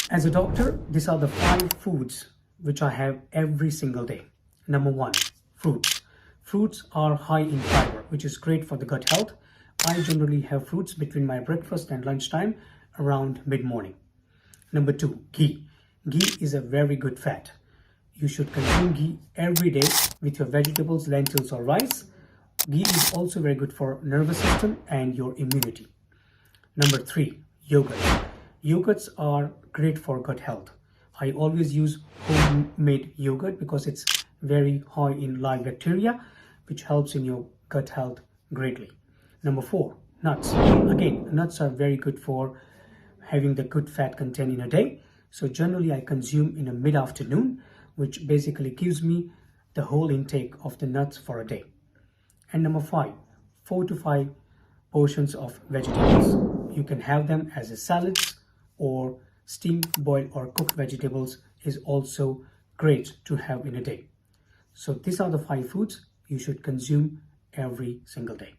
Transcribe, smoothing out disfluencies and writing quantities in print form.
As a doctor, these are the 5 foods which I have every single day. Number 1, fruits. Fruits are high in fiber, which is great for the gut health. I generally have fruits between my breakfast and lunchtime around mid-morning. Number 2, ghee. Ghee is a very good fat. You should consume ghee every day with your vegetables, lentils or rice. Ghee is also very good for nervous system and your immunity. Number 3, yogurt. Yogurts are great for gut health. I always use homemade yogurt because it's very high in live bacteria, which helps in your gut health greatly. Number 4, nuts. Again, nuts are very good for having the good fat content in a day. So generally I consume in a mid-afternoon, which basically gives me the whole intake of the nuts for a day. And number 5, 4 to 5 portions of vegetables. You can have them as a salads or steamed, boiled or cooked vegetables is also great to have in a day. So these are the 5 foods you should consume every single day.